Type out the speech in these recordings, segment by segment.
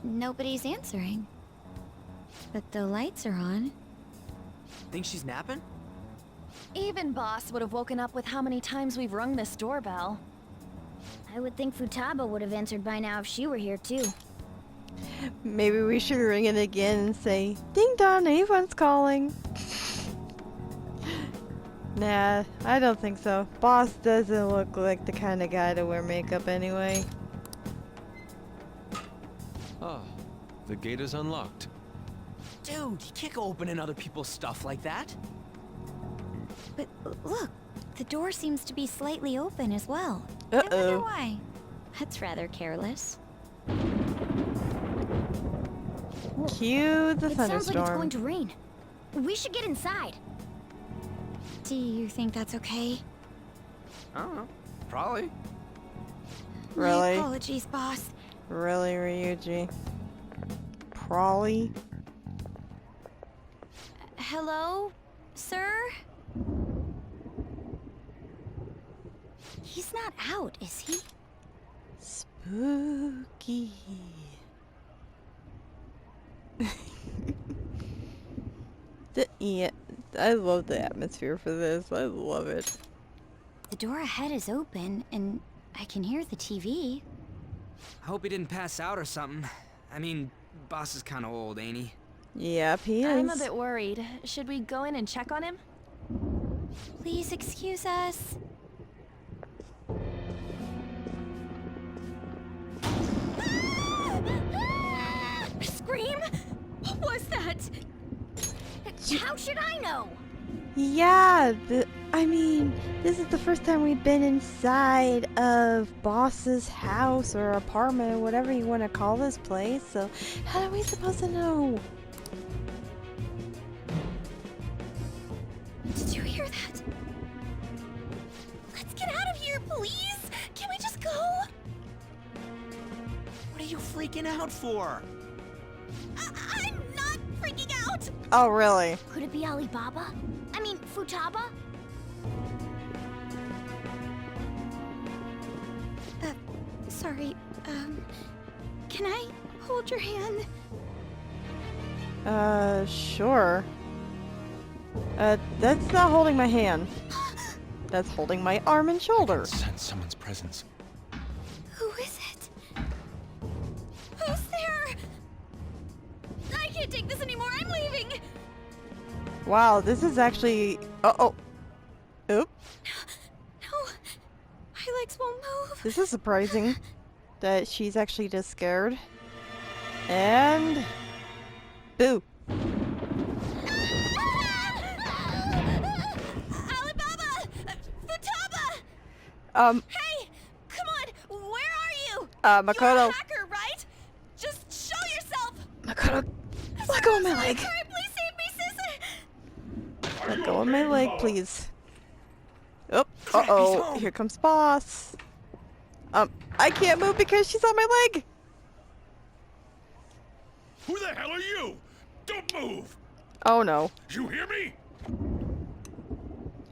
nobody's answering. But the lights are on. Think she's napping? Even Boss would have woken up with how many times we've rung this doorbell. I would think Futaba would have answered by now if she were here too. Maybe we should ring it again and say, "Ding dong, anyone's calling." Nah, I don't think so. Boss doesn't look like the kind of guy to wear makeup anyway. Ah, the gate is unlocked. Dude, you can't go opening other people's stuff like that. But look, the door seems to be slightly open as well. I wonder Uh-oh. why. That's rather careless. Cue the It sounds like it's thunderstorm. going to rain. We should get inside. Do you think that's okay? I don't know. Probably. Really? My apologies, boss. Really, Ryuji? Probably. Hello, sir? He's not out, is he? Spooky. Yeah, I love the atmosphere for this. I love it. The door ahead is open, and I can hear the TV. I hope he didn't pass out or something. I mean, Boss is kind of old, ain't he? Yep, he is. I'm a bit worried. Should we go in and check on him? Please excuse us. Scream? What was that? How should I know? Yeah, I mean, this is the first time we've been inside of Boss's house or apartment, whatever you want to call this place, so how are we supposed to know? Did you hear that? Let's get out of here, please. Can we just go? What are you freaking out for? I'm not freaking out. Oh, really? Could it be Alibaba? I mean, Futaba? Sorry, can I hold your hand? Sure. That's not holding my hand. That's holding my arm and shoulder. Sense someone's presence. Who is it? Who's there? I can't take this anymore. I'm leaving. Wow, this is actually... Uh-oh. Oop. No, my legs won't move. This is surprising that she's actually just scared. And... Boo. Alibaba! Futaba! Hey, come on! Where are you? Makoto. You're a hacker, right? Just show yourself! Makoto, let go of my leg. Sorry, please save me, sister! Let go of my leg, please. Oh, uh-oh. Here comes Boss. I can't move because she's on my leg. Who the hell are you? Don't move! Oh, no. You hear me?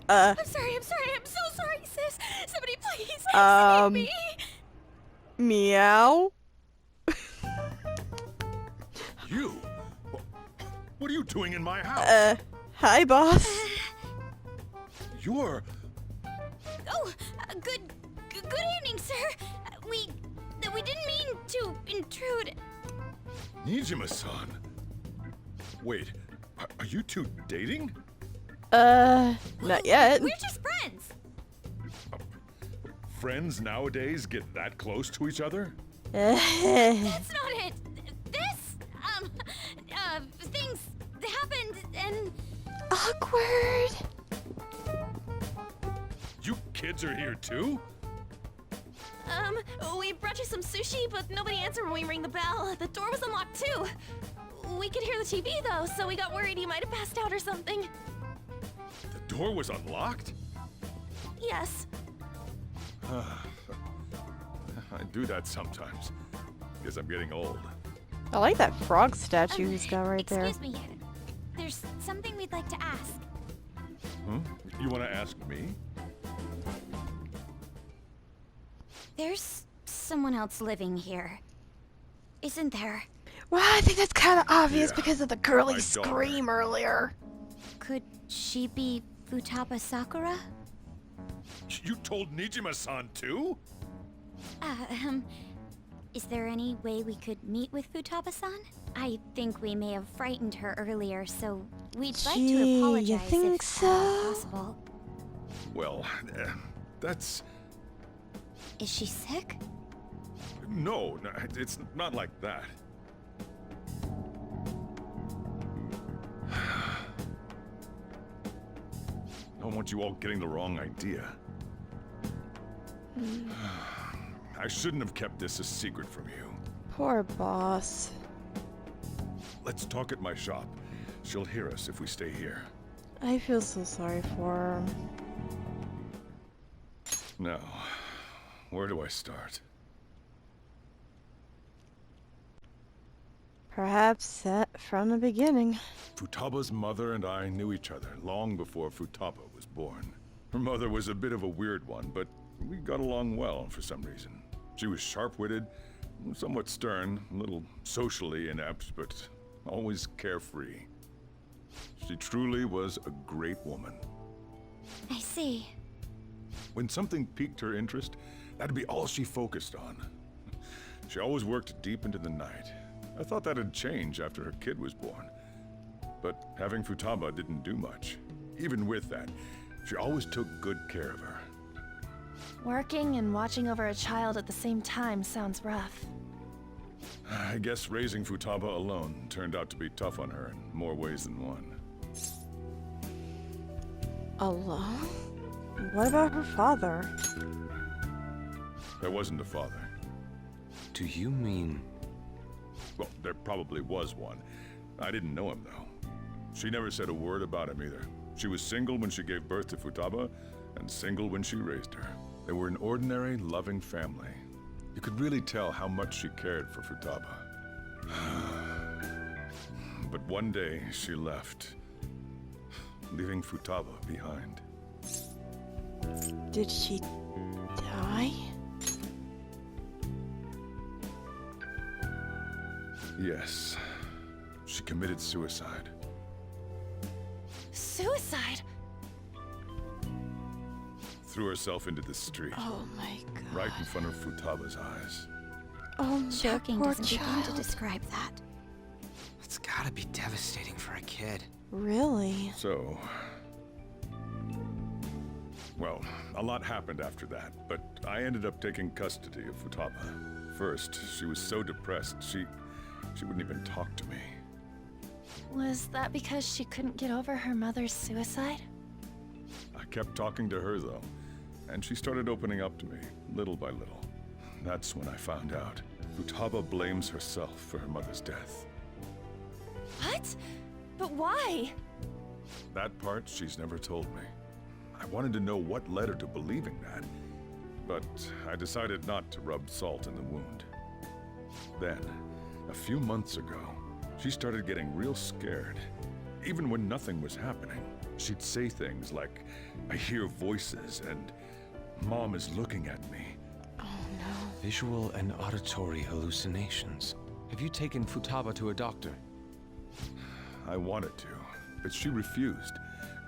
I'm sorry, I'm so sorry, sis! Somebody please save me! Meow. You? What are you doing in my house? Hi, Boss. You're... Oh, good evening, sir. We didn't mean to intrude. Nijima-san. Wait, are you two dating? Not yet. We're just friends. Friends nowadays get that close to each other? That's not it. This, things happened and... Awkward. You kids are here too? We brought you some sushi, but nobody answered when we rang the bell. The door was unlocked too. We could hear the TV though, so we got worried he might have passed out or something. The door was unlocked? Yes. I do that sometimes. Because I'm getting old. I like that frog statue he's got right there. Excuse me. There's something we'd like to ask. You want to ask me? There's someone else living here, isn't there? Well, I think that's kind of obvious Yeah, because of the girly my daughter. scream earlier. Could she be Futaba Sakura? You told Nijima-san too? Um, is there any way we could meet with Futaba-san? I think we may have frightened her earlier, so we'd like Gee, to you apologize think if so? possible. Well, that's... Is she sick? No, it's not like that. I don't want you all getting the wrong idea. I shouldn't have kept this a secret from you. Poor boss. Let's talk at my shop. She'll hear us if we stay here. I feel so sorry for him. Now, where do I start? Perhaps set from the beginning. Futaba's mother and I knew each other long before Futaba was born. Her mother was a bit of a weird one, but we got along well for some reason. She was sharp-witted, somewhat stern, a little socially inept, but always carefree. She truly was a great woman. I see. When something piqued her interest, that'd be all she focused on. She always worked deep into the night. I thought that'd change after her kid was born. But having Futaba didn't do much. Even with that, she always took good care of her. Working and watching over a child at the same time sounds rough. I guess raising Futaba alone turned out to be tough on her in more ways than one. Alone? What about her father? There wasn't a father. Do you mean... Well, there probably was one. I didn't know him, though. She never said a word about him either. She was single when she gave birth to Futaba, and single when she raised her. They were an ordinary, loving family. You could really tell how much she cared for Futaba. But one day, she left, leaving Futaba behind. Did she die? Yes, she committed suicide. Suicide? Threw herself into the street, Oh my god. right in front of Futaba's eyes. Oh, that Shocking poor doesn't begin to child. describe that. It's gotta be devastating for a kid. Really? So... Well, a lot happened after that, but I ended up taking custody of Futaba. First, she was so depressed, she wouldn't even talk to me. Was that because she couldn't get over her mother's suicide? I kept talking to her, though, and she started opening up to me, little by little. That's when I found out. Futaba blames herself for her mother's death. What? But why? That part she's never told me. I wanted to know what led her to believing that, but I decided not to rub salt in the wound. Then, a few months ago, she started getting real scared. Even when nothing was happening, she'd say things like, "I hear voices," and "Mom is looking at me." Oh no. Visual and auditory hallucinations. Have you taken Futaba to a doctor? I wanted to, but she refused.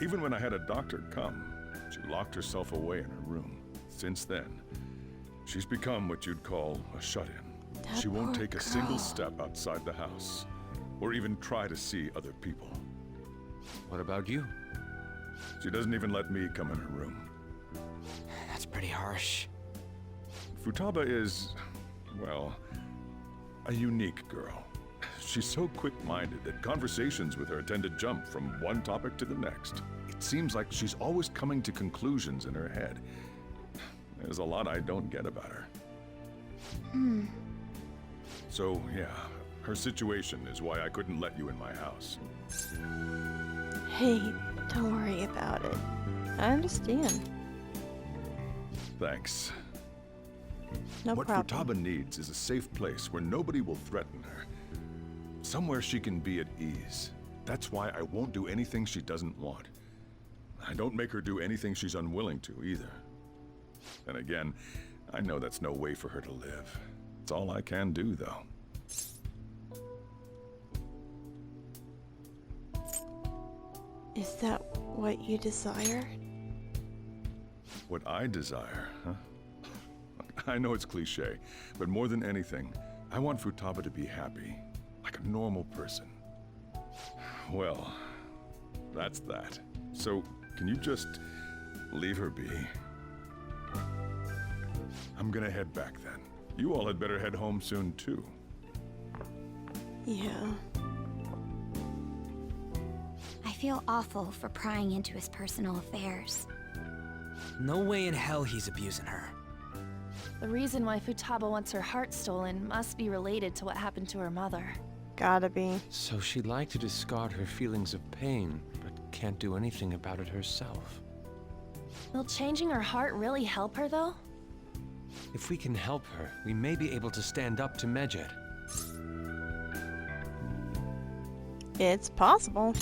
Even when I had a doctor come, she locked herself away in her room. Since then, she's become what you'd call a shut-in. That She won't poor take a single girl. step outside the house, or even try to see other people. What about you? She doesn't even let me come in her room. That's pretty harsh. Futaba is, well, a unique girl. She's so quick-minded that conversations with her tend to jump from one topic to the next. It seems like she's always coming to conclusions in her head. There's a lot I don't get about her. So, yeah, her situation is why I couldn't let you in my house. Hey, don't worry about it. I understand. Thanks. No What problem. Futaba needs is a safe place where nobody will threaten her. Somewhere she can be at ease. That's why I won't do anything she doesn't want. I don't make her do anything she's unwilling to, either. And again, I know that's no way for her to live. It's all I can do, though. Is that what you desire? What I desire, huh? I know it's cliche, but more than anything, I want Futaba to be happy, like a normal person. Well, that's that. So, can you just leave her be? I'm gonna head back then. You all had better head home soon, too. Yeah. I feel awful for prying into his personal affairs. No way in hell he's abusing her. The reason why Futaba wants her heart stolen must be related to what happened to her mother. Gotta be. So she'd like to discard her feelings of pain, but can't do anything about it herself. Will changing her heart really help her, though? If we can help her, we may be able to stand up to Medjed. It's possible.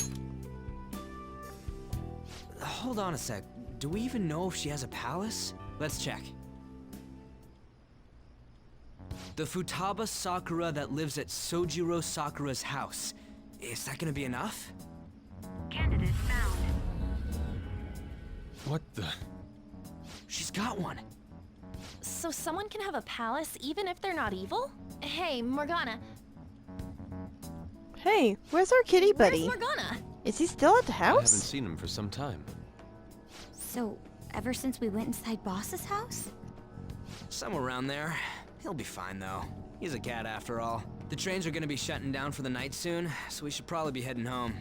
Hold on a sec. Do we even know if she has a palace? Let's check. The Futaba Sakura that lives at Sojiro Sakura's house. Is that gonna be enough? Candidate found. What the? She's got one. So someone can have a palace even if they're not evil? Hey, Morgana. Hey, where's our kitty buddy? Where's Morgana? Is he still at the I haven't house? seen him for some time. So, ever since we went inside Boss's house? Somewhere around there. He'll be fine, though. He's a cat after all. The trains are gonna be shutting down for the night soon, so we should probably be heading home.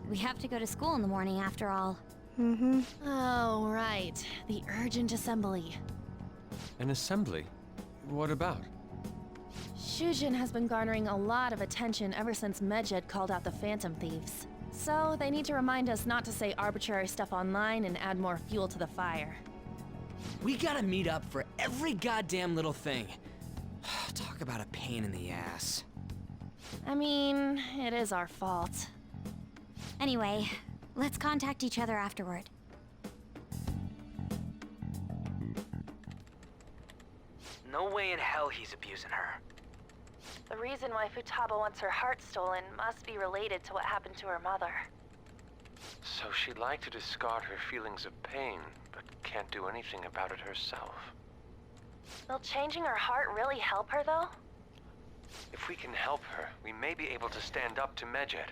We have to go to school in the morning after all. Mm-hmm. Oh, right. The urgent assembly. An assembly? What about? Shujin has been garnering a lot of attention ever since Medjed called out the Phantom Thieves. So they need to remind us not to say arbitrary stuff online and add more fuel to the fire. We gotta meet up for every goddamn little thing. Talk about a pain in the ass. I mean, it is our fault. Anyway, let's contact each other afterward. No way in hell he's abusing her. The reason why Futaba wants her heart stolen must be related to what happened to her mother. So she'd like to discard her feelings of pain, but can't do anything about it herself. Will changing her heart really help her, though? If we can help her, we may be able to stand up to Medjed.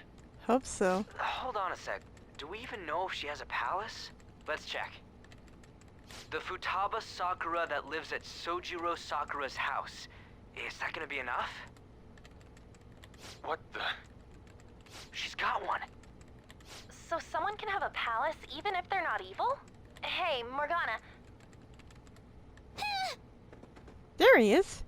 Hope so. Hold on a sec. Do we even know if she has a palace? Let's check. The Futaba Sakura that lives at Sojiro Sakura's house. Is that gonna be enough? What the? She's got one. So someone can have a palace even if they're not evil? Hey, Morgana. There he is.